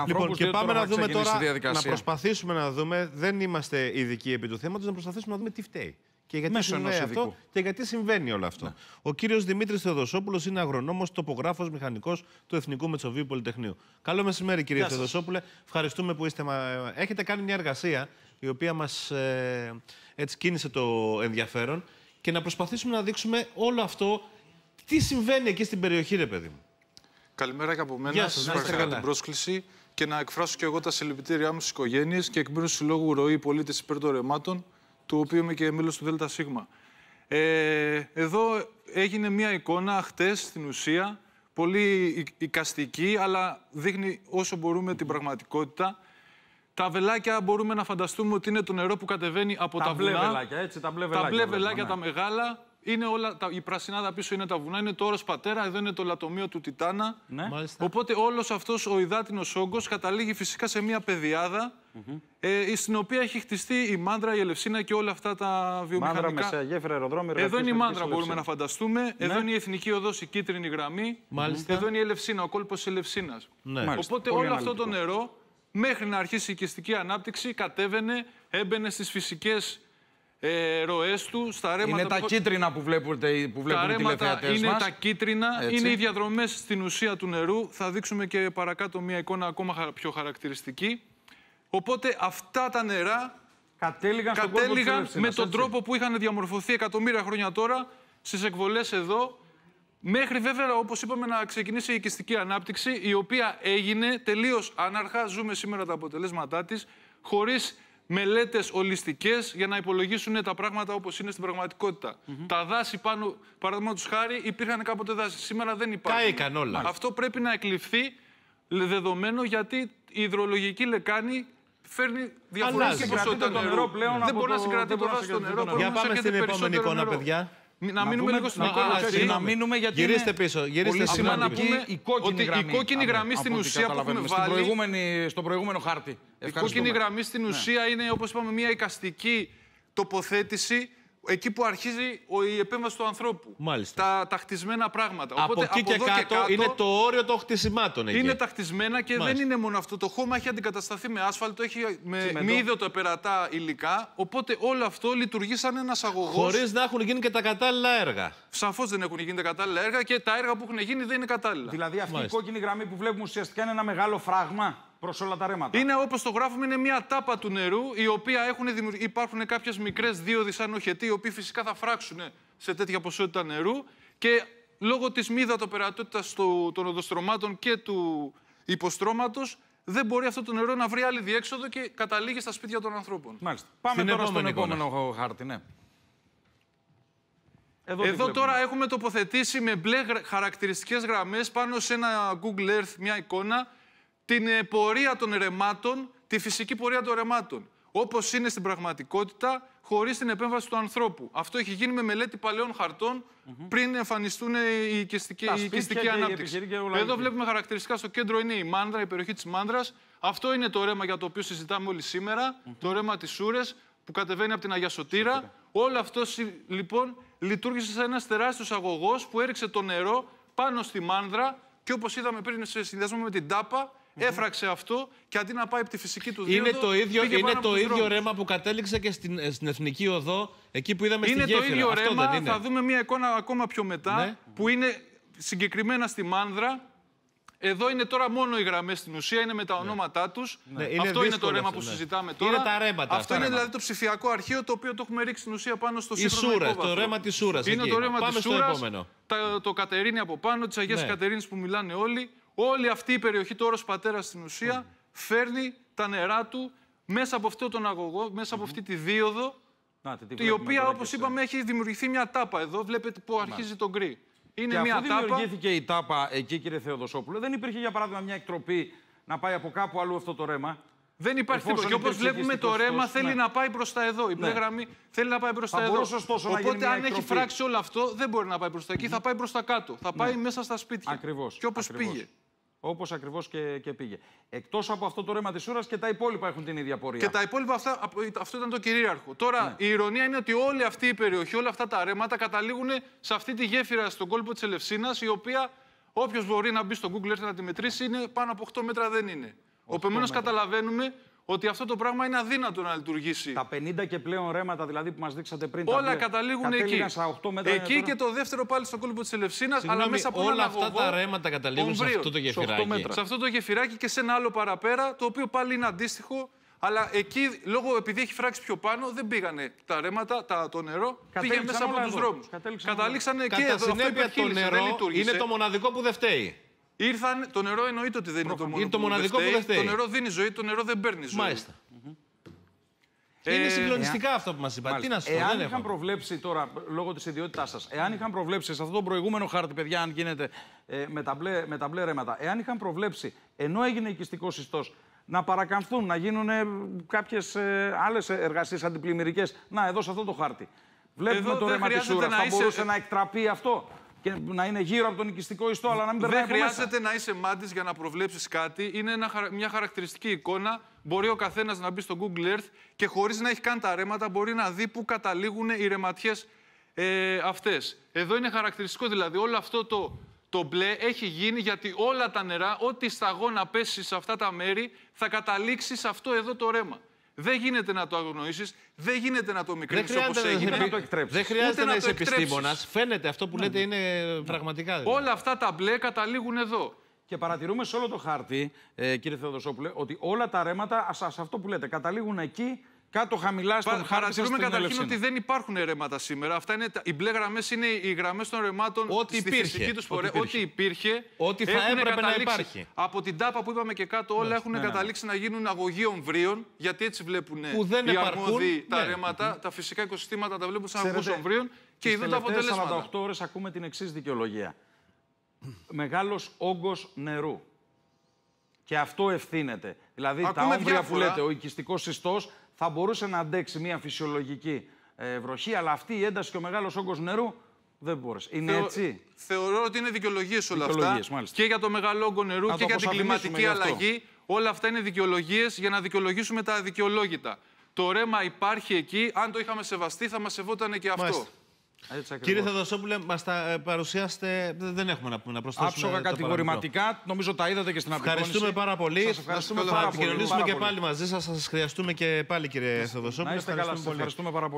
Λοιπόν, και πάμε να δούμε τώρα, να προσπαθήσουμε να δούμε, δεν είμαστε ειδικοί επί του θέματος, να προσπαθήσουμε να δούμε τι φταίει. Και γιατί συμβαίνει αυτό και γιατί συμβαίνει όλο αυτό. Ναι. Ο κύριος Δημήτρης Θεοδοσόπουλος είναι αγρονόμος, τοπογράφος, μηχανικός του Εθνικού Μετσοβίου Πολυτεχνείου. Καλό μεσημέρι, κύριε Θεοδοσόπουλε. Ευχαριστούμε που είστε. Έχετε κάνει μια εργασία η οποία μας έτσι κίνησε το ενδιαφέρον και να προσπαθήσουμε να δείξουμε όλο αυτό. Τι συμβαίνει εκεί στην περιοχή, ρε παιδί μου. Καλημέρα και από μένα. Σας ευχαριστώ για την πρόσκληση και να εκφράσω και εγώ τα συλληπιτήριά μου στις οικογένειες και εκ μέρους του Συλλόγου Ροή Πολίτες Υπέρ των Ρεμάτων, του οποίου είμαι και μέλος του ΔΣ. Εδώ έγινε μια εικόνα χτες στην ουσία, πολύ εικαστική, αλλά δείχνει όσο μπορούμε την πραγματικότητα. Τα βελάκια μπορούμε να φανταστούμε ότι είναι το νερό που κατεβαίνει από τα βουνά. Βελάκια, έτσι, τα μπλε βελάκια. Τα μπλε βελάκια, τα μεγάλα. Είναι όλα, η πρασινάδα πίσω είναι τα βουνά, είναι το όρος Πατέρα, εδώ είναι το λατομείο του Τιτάνα. Ναι. Οπότε όλος αυτός ο υδάτινος όγκος καταλήγει φυσικά σε μια πεδιάδα, στην οποία έχει χτιστεί η Μάνδρα, η Ελευσίνα και όλα αυτά τα βιομηχανικά. Μάνδρα, Μεσαία Γέφυρα, αεροδρόμιο. Εδώ είναι η Μάνδρα, μπορούμε να φανταστούμε. Ναι. Εδώ είναι η Εθνική Οδός, η κίτρινη γραμμή. Μάλιστα. Εδώ είναι η Ελευσίνα, ο κόλπος της Ελευσίνας. Ναι. Οπότε όλο αυτό το νερό, μέχρι να αρχίσει η οικιστική ανάπτυξη, κατέβαινε, έμπαινε στις φυσικές ροές του, στα ρέματα. Είναι τα κίτρινα που βλέπουν οι τηλεθεατές μας. Είναι τα κίτρινα, έτσι. Είναι οι διαδρομές στην ουσία του νερού. Θα δείξουμε και παρακάτω μια εικόνα ακόμα πιο χαρακτηριστική. Οπότε αυτά τα νερά κατέληγαν με τον τρόπο που είχαν διαμορφωθεί εκατομμύρια χρόνια τώρα στις εκβολές εδώ. Μέχρι βέβαια, όπως είπαμε, να ξεκινήσει η οικιστική ανάπτυξη, η οποία έγινε τελείως άναρχα. Ζούμε σήμερα τα αποτελέσματά της, χωρίς μελέτες ολιστικές για να υπολογίσουν τα πράγματα όπως είναι στην πραγματικότητα. Τα δάση πάνω, παραδείγματος χάρη, υπήρχαν κάποτε δάση. Σήμερα δεν υπάρχουν. Κάηκαν όλα. Αυτό πρέπει να εκλειφθεί δεδομένο, γιατί η υδρολογική λεκάνη φέρνει διαφορετική ποσότητα νερού. Δεν μπορεί να συγκρατεί το δάση στο νερό. Για πάμε στην επόμενη εικόνα, παιδιά. Να μείνουμε λίγο στην εικόνα. Να μείνουμε γιατί γυρίστε πίσω. Γυρίστε σημαντική η κόκκινη γραμμή στην ουσία που έχουμε βάλει. Στο προηγούμενο χάρτη. Η κόκκινη γραμμή στην ουσία είναι, όπως είπαμε, μια εικαστική τοποθέτηση εκεί που αρχίζει η επέμβαση του ανθρώπου. Μάλιστα. Τα χτισμένα πράγματα. Οπότε, από εκεί και κάτω είναι το όριο των χτισμάτων. Εκεί. Είναι τα χτισμένα και δεν είναι μόνο αυτό. Το χώμα έχει αντικατασταθεί με άσφαλτο, έχει με είδωτο-επερατά υλικά. Οπότε όλο αυτό λειτουργεί σαν ένας αγωγός. Χωρίς να έχουν γίνει και τα κατάλληλα έργα. Σαφώς δεν έχουν γίνει τα κατάλληλα έργα και τα έργα που έχουν γίνει δεν είναι κατάλληλα. Δηλαδή αυτή η κόκκινη γραμμή που βλέπουμε ουσιαστικά είναι ένα μεγάλο φράγμα προς όλα τα ρέματα. Είναι, όπως το γράφουμε, είναι μια τάπα του νερού, η οποία υπάρχουν κάποιες μικρές δίωδοι σαν οχετοί, οι οποίοι φυσικά θα φράξουν σε τέτοια ποσότητα νερού και λόγω της μη υδατοπερατότητας των οδοστρωμάτων και του υποστρώματος δεν μπορεί αυτό το νερό να βρει άλλη διέξοδο και καταλήγει στα σπίτια των ανθρώπων. Μάλιστα. Πάμε τώρα στον επόμενο χάρτη, ναι. Εδώ τώρα έχουμε τοποθετήσει με μπλε χαρακτηριστικές γραμμές πάνω σε ένα Google Earth μια εικόνα την πορεία των ρεμάτων, τη φυσική πορεία των ρεμάτων. Όπως είναι στην πραγματικότητα, χωρίς την επέμβαση του ανθρώπου. Αυτό έχει γίνει με μελέτη παλαιών χαρτών πριν εμφανιστούν η οικιστική ανάπτυξη. Εδώ βλέπουμε χαρακτηριστικά στο κέντρο είναι η Μάνδρα, η περιοχή της Μάνδρας. Αυτό είναι το ρέμα για το οποίο συζητάμε όλοι σήμερα, το ρέμα της Σούρες που κατεβαίνει από την Αγία Σωτήρα. Όλο αυτό λοιπόν λειτουργήσε σαν ένας τεράστιος αγωγός που έριξε το νερό πάνω στη Μάνδρα και όπως είδαμε πριν σε συνδυασμό με την τάπα, έφραξε αυτό και αντί να πάει από τη φυσική του δίωδο, είναι το ίδιο ρέμα που κατέληξε και στην Εθνική Οδό, εκεί που είδαμε στη Γέφυρα. Είναι το ίδιο ρέμα, θα δούμε μια εικόνα ακόμα πιο μετά, που είναι συγκεκριμένα στη Μάνδρα. Εδώ είναι τώρα μόνο οι γραμμές στην ουσία, είναι με τα ονόματά τους. Αυτό είναι το ρέμα που συζητάμε τώρα. Είναι τα ρέματα. Αυτό είναι δηλαδή το ψηφιακό αρχείο, το οποίο το έχουμε ρίξει στην ουσία πάνω στο σύγχρονο υπόβαθρο. Το ρέμα της Σούρας. Είναι το ρέμα της Σούρας, το Κατερίνη από πάνω, της Αγίας Κατερίνης που μιλάνε όλοι. Όλη αυτή η περιοχή, το όρος Πατέρα στην ουσία, φέρνει τα νερά του μέσα από αυτό τον αγωγό, μέσα από αυτή τη δίωδο, η οποία, όπως είπαμε, έχει δημιουργηθεί μια τάπα εδώ. Βλέπετε που αρχίζει το γκρι. Είναι και μια αφού δημιουργήθηκε η τάπα εκεί, κύριε Θεοδοσόπουλε, δεν υπήρχε για παράδειγμα μια εκτροπή να πάει από κάπου αλλού αυτό το ρέμα? Δεν υπάρχει τίποτα. Και όπως βλέπουμε, το ρέμα θέλει να πάει προς τα εδώ. Η μπλε γραμμή θέλει να πάει προς τα εδώ. Οπότε, αν έχει φράξει όλο αυτό, δεν μπορεί να πάει προς τα εκεί, θα πάει προς τα κάτω. Θα πάει μέσα στα σπίτια. Ακριβώς. Και όπως πήγε. Όπως ακριβώς και πήγε. Εκτός από αυτό το ρέμα της Σούρας και τα υπόλοιπα έχουν την ίδια πορεία. Και τα υπόλοιπα αυτό ήταν το κυρίαρχο. Τώρα η ηρωνία είναι ότι όλη αυτή η περιοχή, όλα αυτά τα ρέματα καταλήγουν σε αυτή τη γέφυρα στον κόλπο της Ελευσίνας, η οποία όποιος μπορεί να μπει στο Google Earth να τη μετρήσει, είναι πάνω από 8 μέτρα δεν είναι. Επομένως, καταλαβαίνουμε ότι αυτό το πράγμα είναι αδύνατο να λειτουργήσει. Τα 50 και πλέον ρέματα δηλαδή που μας δείξατε πριν. Όλα καταλήγουν εκεί. Εκεί και το δεύτερο πάλι στον κόλπο της Ελευσίνας, αλλά μέσα από όλα αυτά τα ρέματα καταλήγουν σε αυτό το γεφυράκι. Σε αυτό το γεφυράκι και σε ένα άλλο παραπέρα, το οποίο πάλι είναι αντίστοιχο. Αλλά εκεί, επειδή έχει φράξει πιο πάνω, δεν πήγανε τα ρέματα, το νερό, πήγε μέσα από τους δρόμους. Καταλήξανε και εδώ. Κατά συνέπεια το νερό είναι το μοναδικό που δεν φταίει. Το νερό εννοείται ότι δεν είναι το μοναδικό που δεν φταίει. Το νερό δίνει ζωή, το νερό δεν παίρνει ζωή. Μάλιστα. Είναι συγκλονιστικά αυτό που μας είπατε. Τι να σας πω, εάν είχαν προβλέψει τώρα, λόγω της ιδιότητάς σας, εάν είχαν προβλέψει σε αυτό το προηγούμενο χάρτη, παιδιά, αν γίνεται με τα μπλε ρέματα, εάν είχαν προβλέψει, ενώ έγινε οικιστικός ιστός, να παρακαμφθούν, να γίνουν κάποιες άλλες εργασίες αντιπλημμυρικές. Να, εδώ σε αυτό το χάρτη. Βλέπουμε το ρέμα της Ούρας. Θα μπορούσε να εκτραπεί αυτό και να είναι γύρω από τον οικιστικό ιστό, αλλά να μην περνάει από μέσα. Δεν χρειάζεται να είσαι μάντης για να προβλέψεις κάτι. Είναι μια χαρακτηριστική εικόνα. Μπορεί ο καθένας να μπει στο Google Earth και χωρίς να έχει καν τα ρέματα μπορεί να δει πού καταλήγουν οι ρεματιές αυτές. Εδώ είναι χαρακτηριστικό, δηλαδή όλο αυτό το μπλε έχει γίνει γιατί όλα τα νερά, ό,τι σταγόνα πέσει σε αυτά τα μέρη, θα καταλήξει σε αυτό εδώ το ρέμα. Δεν γίνεται να το αγνοήσεις, δεν γίνεται να το μικρύνεις όπως έγινε. Να το εκτρέψεις. Δεν χρειάζεται να είσαι επιστήμονας. Φαίνεται αυτό που λέτε είναι πραγματικά. Δηλαδή. Όλα αυτά τα μπλε καταλήγουν εδώ. Και παρατηρούμε σε όλο το χάρτη, κύριε Θεοδοσόπουλε, ότι όλα τα ρέματα, σε αυτό που λέτε, καταλήγουν εκεί. Κάτω χαμηλά στον χάρτη. Παρατηρούμε καταρχήν ότι δεν υπάρχουν ρέματα σήμερα. Αυτά είναι, οι μπλε γραμμές είναι οι γραμμές των ρεμάτων στη φυσική τους πορεία. Ό,τι υπήρχε. Ό,τι θα έπρεπε να υπάρχει. Από την τάπα που είπαμε και κάτω, όλα έχουν καταλήξει να γίνουν αγωγή ομβρίων. Γιατί έτσι βλέπουν οι αρμόδιοι τα ρέματα. Τα φυσικά οικοσυστήματα τα βλέπουν σαν αγωγούς ομβρίων και ειδούν τα αποτελέσματα. 48 ώρες ακούμε την εξής δικαιολογία. Μεγάλος όγκος νερού. Και αυτό ευθύνεται. Δηλαδή τα όμβρια που λέτε, ο οικιστικός ιστός θα μπορούσε να αντέξει μια φυσιολογική βροχή, αλλά αυτή η ένταση και ο μεγάλος όγκος νερού δεν μπόρεσε. Είναι έτσι. Θεωρώ ότι είναι δικαιολογίες όλα αυτά. Μάλιστα. Και για το μεγάλο όγκο νερού και για την κλιματική αλλαγή. Όλα αυτά είναι δικαιολογίες για να δικαιολογήσουμε τα αδικαιολόγητα. Το ρέμα υπάρχει εκεί. Αν το είχαμε σεβαστεί, θα μας σεβόταν και αυτό. Μάλιστα. Κύριε Θεοδοσόπουλε, μας τα παρουσιάσετε. Δεν έχουμε να προσθέσουμε. Άψογα κατηγορηματικά. Νομίζω τα είδατε και στην απεικόνιση. Ευχαριστούμε πάρα πολύ. Ευχαριστούμε θα επικοινωνήσουμε και πάλι μαζί σας. Θα σας χρειαστούμε και πάλι, κύριε Θεοδοσόπουλε. Ευχαριστούμε πάρα πολύ.